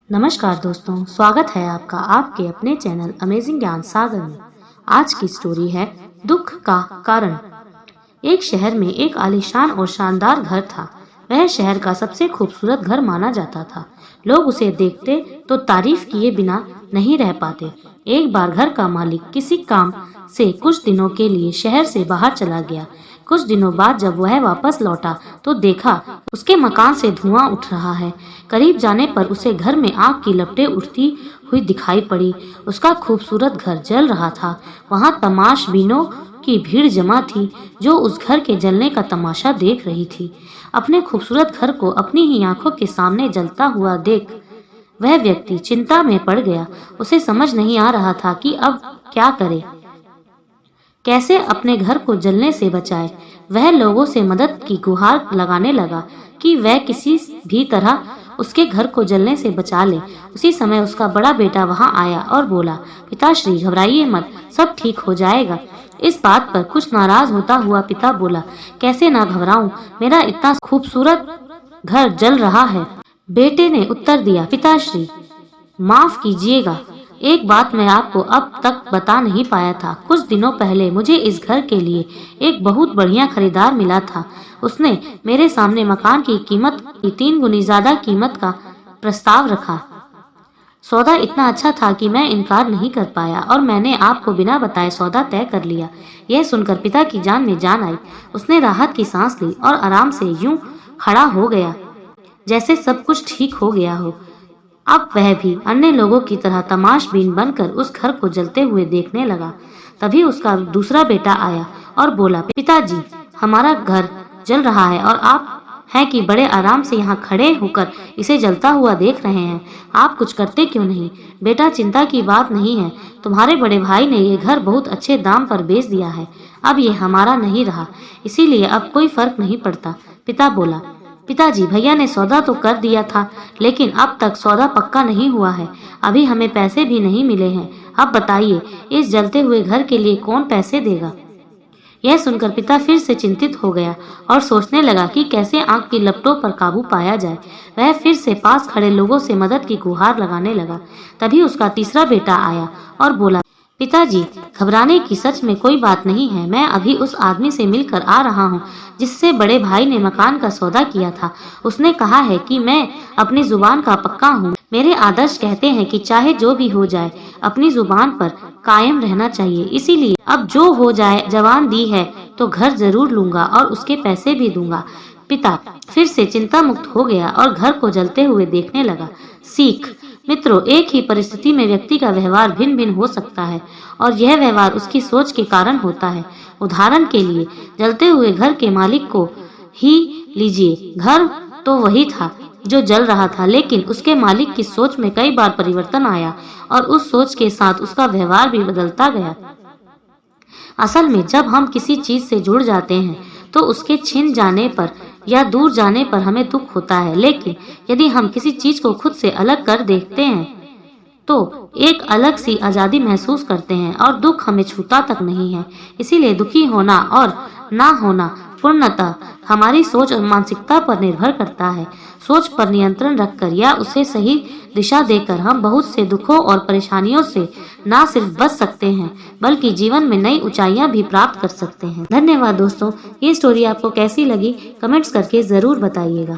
नमस्कार दोस्तों, स्वागत है आपका आपके अपने चैनल अमेजिंग ज्ञान सागर में। आज की स्टोरी है दुख का कारण। एक शहर में एक आलीशान और शानदार घर था। वह शहर का सबसे खूबसूरत घर माना जाता था। लोग उसे देखते तो तारीफ किए बिना नहीं रह पाते। एक बार घर का मालिक किसी काम से कुछ दिनों के लिए शहर से बाहर चला गया। कुछ दिनों बाद जब वह वापस लौटा तो देखा उसके मकान से धुआं उठ रहा है। करीब जाने पर उसे घर में आग की लपटें उठती हुई दिखाई पड़ी। उसका खूबसूरत घर जल रहा था। वहां तमाशबीनों की भीड़ जमा थी जो उस घर के जलने का तमाशा देख रही थी। अपने खूबसूरत घर को अपनी ही आंखों के सामने जलता हुआ देख वह व्यक्ति चिंता में पड़ गया। उसे समझ नहीं आ रहा था कि अब क्या करे, कैसे अपने घर को जलने से बचाए। वह लोगों से मदद की गुहार लगाने लगा कि वह किसी भी तरह उसके घर को जलने से बचा ले। उसी समय उसका बड़ा बेटा वहां आया और बोला, पिताश्री घबराइए मत, सब ठीक हो जाएगा। इस बात पर कुछ नाराज होता हुआ पिता बोला, कैसे ना घबराऊं, मेरा इतना खूबसूरत घर जल रहा है। बेटे ने उत्तर दिया, पिताश्री माफ कीजिएगा, एक बात मैं आपको अब तक बता नहीं पाया था। कुछ दिनों पहले मुझे इस घर के लिए एक बहुत बढ़िया खरीदार मिला था। उसने मेरे सामने मकान की कीमत की 3 गुनी ज्यादा कीमत का प्रस्ताव रखा। सौदा इतना अच्छा था कि मैं इनकार नहीं कर पाया और मैंने आपको बिना बताए सौदा तय कर लिया। यह सुनकर पिता की जान में जान आई। उसने राहत की सांस ली और आराम से यूं खड़ा हो गया जैसे सब कुछ ठीक हो गया हो। अब वह भी अन्य लोगों की तरह तमाशबीन बनकर उस घर को जलते हुए देखने लगा। तभी उसका दूसरा बेटा आया और बोला, पिताजी हमारा घर जल रहा है और आप हैं कि बड़े आराम से यहाँ खड़े होकर इसे जलता हुआ देख रहे हैं। आप कुछ करते क्यों नहीं? बेटा चिंता की बात नहीं है, तुम्हारे बड़े भाई ने ये घर बहुत अच्छे दाम पर बेच दिया है। अब ये हमारा नहीं रहा, इसीलिए अब कोई फर्क नहीं पड़ता। पिता बोला, पिताजी भैया ने सौदा तो कर दिया था, लेकिन अब तक सौदा पक्का नहीं हुआ है। अभी हमें पैसे भी नहीं मिले हैं। अब बताइए इस जलते हुए घर के लिए कौन पैसे देगा? यह सुनकर पिता फिर से चिंतित हो गया और सोचने लगा कि कैसे आग की लपटों पर काबू पाया जाए। वह फिर से पास खड़े लोगों से मदद की गुहार लगाने लगा। तभी उसका तीसरा बेटा आया और बोला, पिताजी घबराने की सच में कोई बात नहीं है। मैं अभी उस आदमी से मिलकर आ रहा हूँ जिससे बड़े भाई ने मकान का सौदा किया था। उसने कहा है कि मैं अपनी जुबान का पक्का हूँ। मेरे आदर्श कहते हैं कि चाहे जो भी हो जाए अपनी जुबान पर कायम रहना चाहिए। इसीलिए अब जो हो जाए, जवान दी है तो घर जरूर लूंगा और उसके पैसे भी दूंगा। पिता फिर से चिंता मुक्त हो गया और घर को जलते हुए देखने लगा। सीख मित्रों, एक ही परिस्थिति में व्यक्ति का व्यवहार भिन्न भिन्न हो सकता है और यह व्यवहार उसकी सोच के कारण होता है। उदाहरण के लिए जलते हुए घर के मालिक को ही लीजिए। घर तो वही था जो जल रहा था, लेकिन उसके मालिक की सोच में कई बार परिवर्तन आया और उस सोच के साथ उसका व्यवहार भी बदलता गया। असल में जब हम किसी चीज से जुड़ जाते हैं तो उसके छिन जाने पर या दूर जाने पर हमें दुख होता है, लेकिन यदि हम किसी चीज को खुद से अलग कर देखते हैं तो एक अलग सी आजादी महसूस करते हैं और दुख हमें छूता तक नहीं है। इसीलिए दुखी होना और ना होना पूर्णतः हमारी सोच और मानसिकता पर निर्भर करता है। सोच पर नियंत्रण रखकर या उसे सही दिशा देकर हम बहुत से दुखों और परेशानियों से ना सिर्फ बच सकते हैं बल्कि जीवन में नई ऊंचाइयां भी प्राप्त कर सकते हैं। धन्यवाद दोस्तों, ये स्टोरी आपको कैसी लगी कमेंट्स करके जरूर बताइएगा।